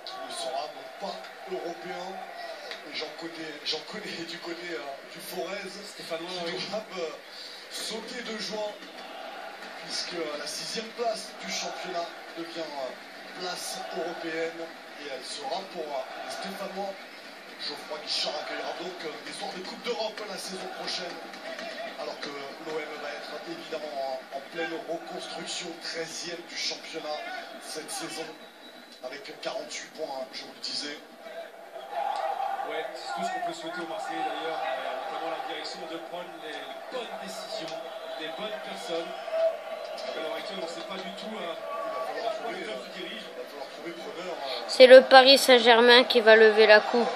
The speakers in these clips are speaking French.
qui ne sera non pas européen. Et j'en connais du côté du Forez, Stéphanois, qui doivent sauter de joie, puisque la 6e place du championnat devient place européenne, et elle sera pour les Stéphanois. Geoffroy Guichard accueillera donc des soirs de Coupe d'Europe la saison prochaine, alors que l'OM va être évidemment en pleine reconstruction, 13e du championnat cette saison, avec 48 points, je vous le disais. Ouais, c'est tout ce qu'on peut souhaiter aux Marseillais d'ailleurs, notamment la direction de prendre les bonnes décisions, les bonnes personnes. À l'heure actuelle, on ne sait pas du tout quoi le club se dirige. Il va falloir trouver preneur. C'est le Paris Saint-Germain qui va lever la coupe.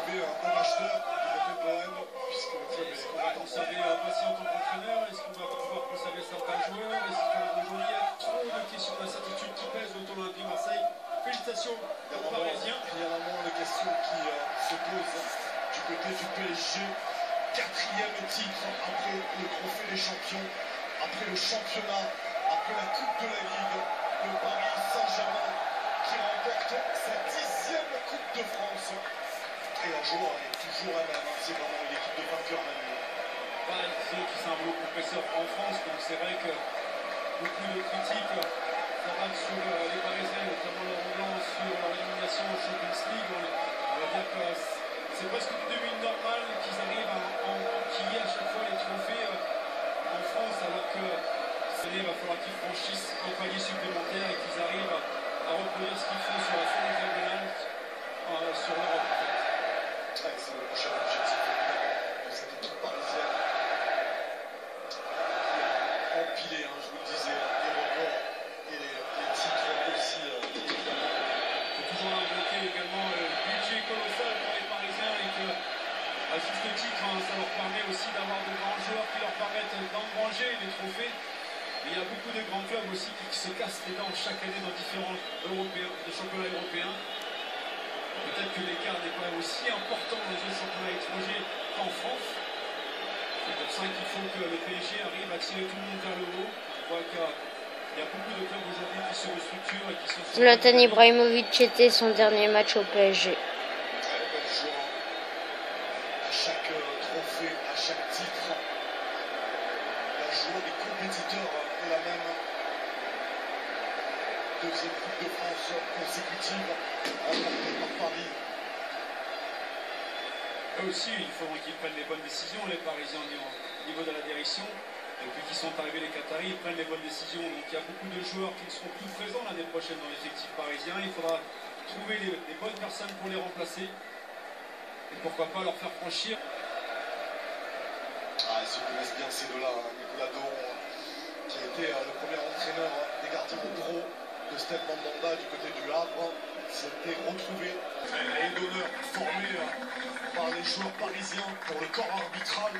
Il va falloir trouver un acheteur qui va faire l'OM, puisque le club Est-ce est qu'on va conserver Passy en tant qu'entraîneur? Est-ce qu'on va pouvoir conserver certains joueurs? Est-ce qu'aujourd'hui il y a trop de questions d'incertitude qui pèsent autour de l'Olympique Marseille? Félicitations aux Parisiens. Il y a vraiment les questions qui se posent du côté du PSG. 4e titre après le trophée des champions, après le championnat, après la Coupe de la Ligue. Le Paris Saint-Germain qui remporte sa 10e Coupe de France. Et la joie est toujours la même, c'est vraiment une équipe de vainqueurs Manu. Disons que c'est un rouleau compresseur en France, donc c'est vrai que beaucoup de critiques s'abattent sur les Parisiens, notamment Laurent Blanc, sur leur élimination en Champions League. On va dire que c'est presque devenu normal qu'ils arrivent à enquiller à chaque fois les trophées en France, alors que cette année, il va falloir qu'ils franchissent un palier supplémentaire et qu'ils arrivent à reproduire ce qu'ils font sur la scène internationale, sur l'Europe en fait. Ouais, c'est le prochain objectif de cette équipe parisienne qui a empilé, je vous le disais, les records et les titres aussi. Évidemment. Il faut toujours invoquer également le budget colossal pour les Parisiens et que, à juste titre, ça leur permet aussi d'avoir de grands joueurs qui leur permettent d'engranger les trophées. Mais il y a beaucoup de grands clubs aussi qui se cassent les dents chaque année dans différents championnats européens. Peut-être que l'écart n'est pas aussi important dans les autres championnats étrangers qu'en France. C'est pour ça qu'il faut que le PSG arrive à tirer tout le monde vers le haut. On voit qu'il y a beaucoup de clubs aujourd'hui qui se restructurent et qui sont... Zlatan Ibrahimovic était son dernier match au PSG. Belle joie à chaque trophée, à chaque titre. La joie des compétiteurs est la même. 2e Coupe de France consécutive remportée par Paris. Eux aussi, il faudrait qu'ils prennent les bonnes décisions, les Parisiens au niveau de la direction. Depuis qu'ils sont arrivés les Qataris, ils prennent les bonnes décisions. Donc il y a beaucoup de joueurs qui ne seront plus présents l'année prochaine dans l'effectif parisien. Il faudra trouver les bonnes personnes pour les remplacer. Et pourquoi pas leur faire franchir. Ils se connaissent bien ces deux-là. Nicolas Doron, qui a été le premier entraîneur des gardiens pro de Stade Mandanda du côté du Havre, s'était retrouvé et d'honneur formé par les joueurs parisiens pour le corps arbitral.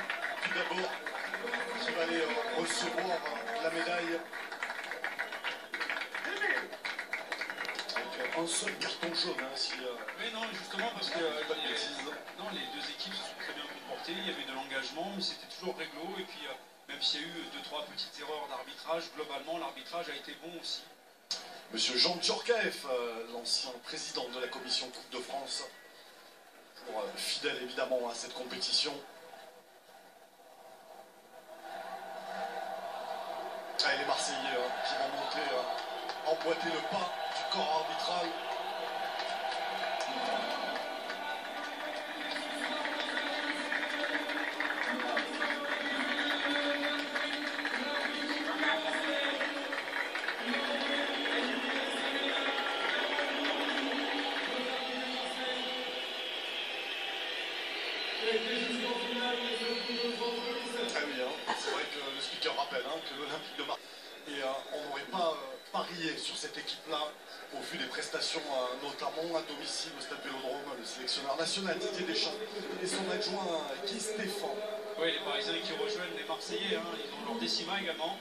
Tout d'abord, qui va aller recevoir la médaille. Avec un seul carton jaune, si... Mais non, justement parce que les deux équipes se sont très bien comportées, il y avait de l'engagement, mais c'était toujours réglo. Et puis même s'il y a eu 2-3 petites erreurs d'arbitrage, globalement l'arbitrage a été bon aussi. Monsieur Jean Djorkaeff, l'ancien président de la commission Coupe de France, pour fidèle évidemment à cette compétition. Et les Marseillais qui vont monter, emboîter le pas du corps arbitral. Ah oui, c'est vrai que le speaker rappelle que l'Olympique de Marseille, et on n'aurait pas parié sur cette équipe-là au vu des prestations, notamment à domicile au Stade Vélodrome, le sélectionneur national Didier Deschamps et son adjoint Guy Stéphane. Oui, les Parisiens qui rejoignent les Marseillais, ils ont leur décima également.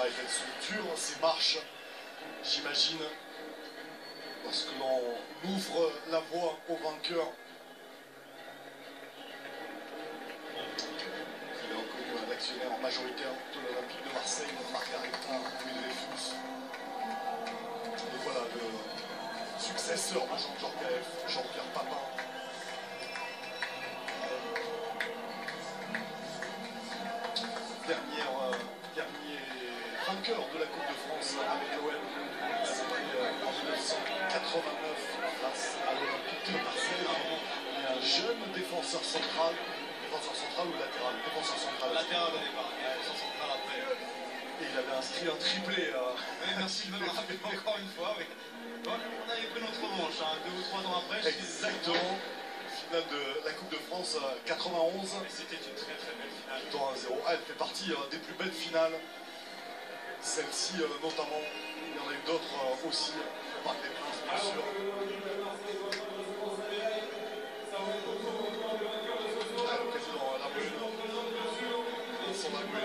et qu'elles sont dures, ces marches, j'imagine, lorsque l'on ouvre la voie aux vainqueurs. Il est reconnu l'actionnaire majoritaire de l'Olympique de Marseille, Margarita Louis-Dreyfus. Et voilà le successeur de Jean Djorkaeff, Jean-Pierre Papin. Dernier vainqueur de la Coupe de France avec l'OM, c'était en 1989 face à l'Olympique de Marseille. Et un jeune défenseur central ou latéral, défenseur central. Latéral au départ, défenseur central après. Et il avait inscrit un triplé. Oui, merci de me le rappeler encore une fois. Oui. Bon, on avait pris notre revanche, 2 ou 3 ans après. Exactement. Finale de la Coupe de France 91. Et c'était une très très belle finale. 1-0. Elle fait partie des plus belles finales. Celle-ci notamment. Il y en a eu d'autres aussi. On parle des Princes bien sûr. Le président Labrune. Vincent Labrune.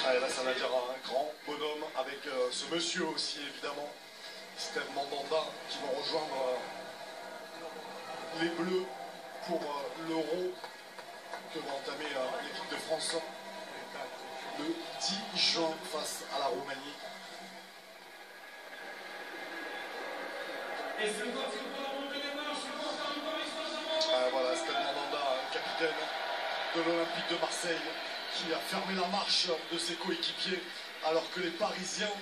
Allez, là, ça va dire un grand bonhomme avec ce monsieur aussi, évidemment, Steve Mandanda, qui vont rejoindre les Bleus pour l'Euro que va entamer l'équipe de France le 10 juin face à la Roumanie. Voilà, Steve Mandanda, capitaine de l'Olympique de Marseille, qui a fermé la marche de ses coéquipiers alors que les Parisiens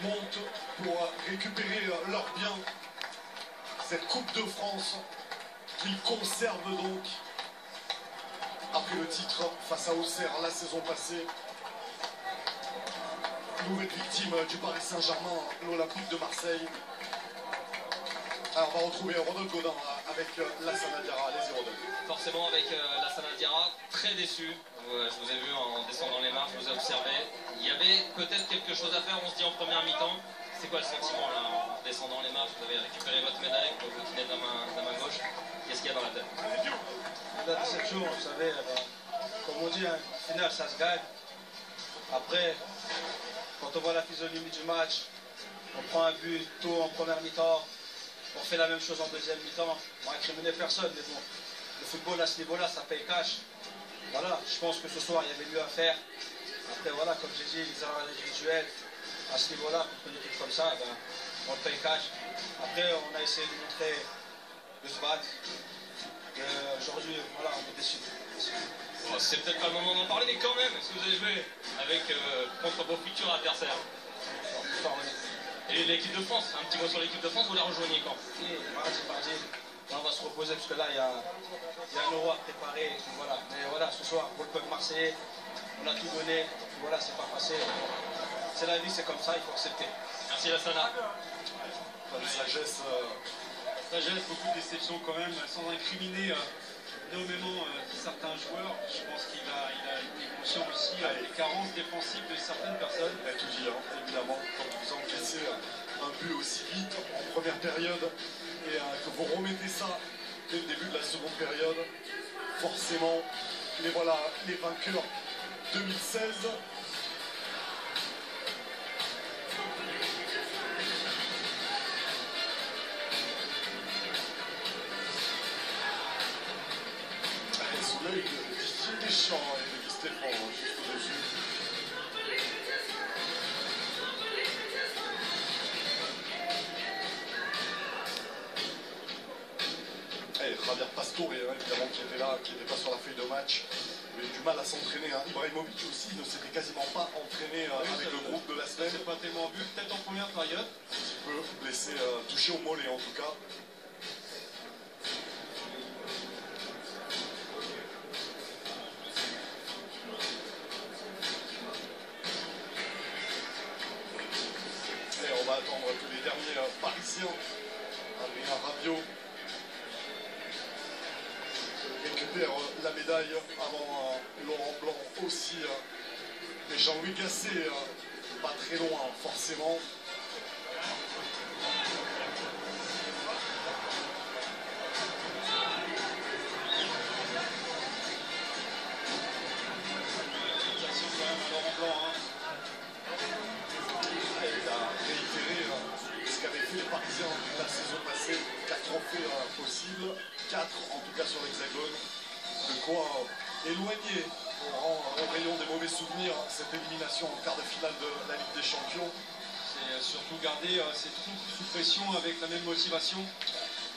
montent pour récupérer leurs biens. Cette Coupe de France qu'ils conservent donc après le titre face à Auxerre la saison passée. Nouvelle victime du Paris Saint-Germain, l'Olympique de Marseille. Alors on va retrouver Rodolphe Godin avec Lassana Diarra, les 0-2. Forcément avec Lassana Diarra, très déçu. Je vous ai vu en descendant les marches, je vous ai observé. Il y avait peut-être quelque chose à faire, on se dit en première mi-temps. C'est quoi le sentiment là, en descendant les marches? Vous avez récupéré votre médaille, vous vous tenez de la main gauche. Qu'est-ce qu'il y a dans la tête? La déception, vous savez, comme on dit, hein, finale ça se gagne. Après, quand on voit la physionomie du match, on prend un but tôt en première mi-temps, on fait la même chose en deuxième mi-temps. On n'incriminait personne, mais bon, le football à ce niveau-là, ça paye cash. Voilà, je pense que ce soir, il y avait mieux à faire. Après, voilà, comme j'ai dit, les erreurs individuelles, à ce niveau-là, pour une équipe comme ça, ben, on le paye cash. Après, on a essayé de montrer, de se battre. Aujourd'hui, voilà, on est déçus. Bon, c'est peut-être pas le moment d'en parler, mais quand même, est-ce que vous avez joué avec, contre vos futurs adversaires? Et l'équipe de France, un petit mot sur l'équipe de France, vous la rejoignez quand? Mardi. Là, on va se reposer parce que là, il y a un euro à préparer. Et puis, voilà. Mais voilà, ce soir, pour le peuple marseillais, on a tout donné. Puis, voilà, c'est pas passé. C'est la vie, c'est comme ça, il faut accepter. Merci Lassana. Sagesse. Sagesse, beaucoup de déceptions quand même, sans incriminer nommément certains joueurs. Je pense qu'il a été conscient aussi des carences défensives de certaines personnes. Il a tout dit, hein, évidemment, quand vous encaissez un but aussi vite en première période et que vous remettez ça dès le début de la seconde période, forcément, les voilà, les vainqueurs 2016. Sous l'œil de Didier Deschamps et de Stéphane juste au-dessus. Javier Pastore, hein, évidemment, qui était là, qui n'était pas sur la feuille de match. Il avait du mal à s'entraîner. Hein. Ibrahimovic aussi ne s'était quasiment pas entraîné avec le groupe de la semaine. Pas tellement vu, peut-être en première période. Un petit peu blessé, touché au mollet en tout cas. Et on va attendre que les derniers Parisiens, Adrien Rabiot, récupère la médaille avant Laurent Blanc aussi et Jean-Louis Gasset, pas très loin forcément. Félicitations quand même à Laurent Blanc. Hein. Il a réitéré ce qu'avaient fait les Parisiens la saison passée, 4 trophées possibles, 4 en tout cas sur l'Hexagone. De quoi éloigner au rayon des mauvais souvenirs cette élimination en quart de finale de la Ligue des Champions. C'est surtout garder ces troupes sous pression avec la même motivation.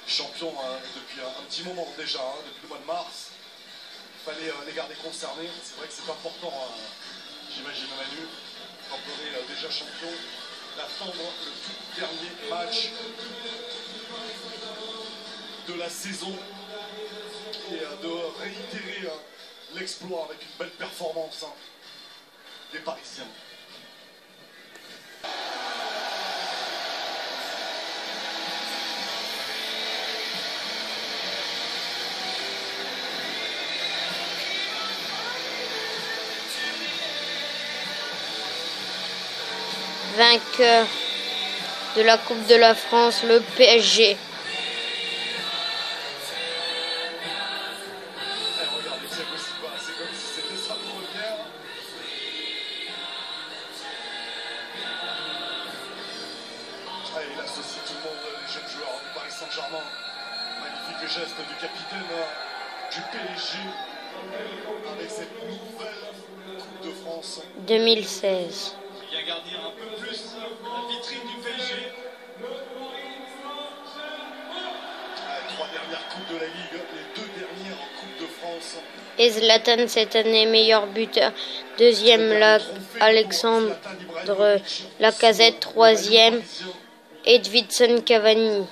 Champion depuis un petit moment déjà, hein, depuis le mois de mars. Il fallait les garder concernés. C'est vrai que c'est important, j'imagine Manu, quand on est déjà champion, d'attendre le tout dernier match de la saison et de réitérer l'exploit avec une belle performance des Parisiens. Vainqueur de la Coupe de la France, le PSG. Regardez, c'est comme si c'était sa première. Il associe tout le monde, les jeunes joueurs du Paris Saint-Germain. Magnifique geste du capitaine du PSG avec cette nouvelle Coupe de France 2016. Il a gardé un peu plus la vitrine du PSG. 3 dernières Coupes de la Ligue, les 2 dernières Coupes de France. Et Zlatan cette année meilleur buteur. Deuxième Alexandre Lacazette. Troisième Edvinson Cavani.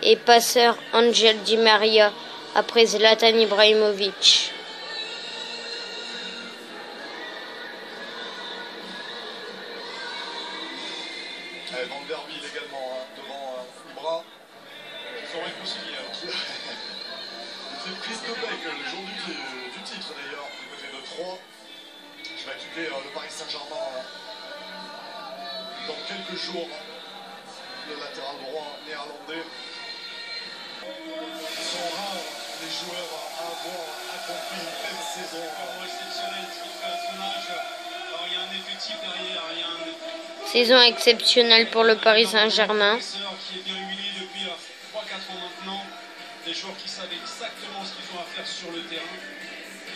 Et passeur Angel Di Maria après Zlatan Ibrahimovic. Van der Wiel également devant Ibra. Ils sont réconciliés. C'est une prise de bec le jour du titre d'ailleurs, du côté de Troyes. Je vais quitter le Paris Saint-Germain dans quelques jours. Le latéral droit néerlandais. Ils sont rares les joueurs à avoir accompli une telle saison. Vraiment exceptionnel ce qu'il fait à son âge. Alors il y a un effectif derrière, il y a un Saison exceptionnelle pour le Paris Saint-Germain. qui est bien huilé depuis 3-4 ans maintenant. Des joueurs qui savent exactement ce qu'ils ont à faire sur le terrain.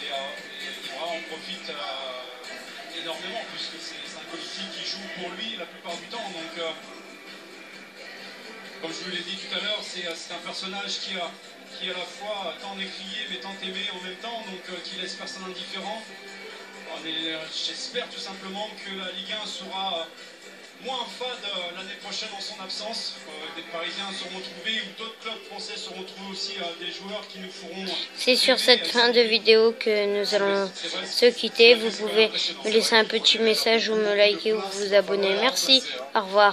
Et voilà, on profite énormément puisque c'est un collectif qui joue pour lui la plupart du temps. Donc, comme je vous l'ai dit tout à l'heure, c'est un personnage qui est à la fois tant écrié mais tant aimé en même temps, donc qui laisse personne indifférent. J'espère tout simplement que la Ligue 1 sera moins fade l'année prochaine en son absence. Des Parisiens seront trouvés ou d'autres clubs français seront trouvés aussi des joueurs qui nous feront... C'est sur cette fin de vidéo que nous allons se quitter. Vous pouvez me laisser un petit message ou me liker ou vous abonner. Merci, au revoir.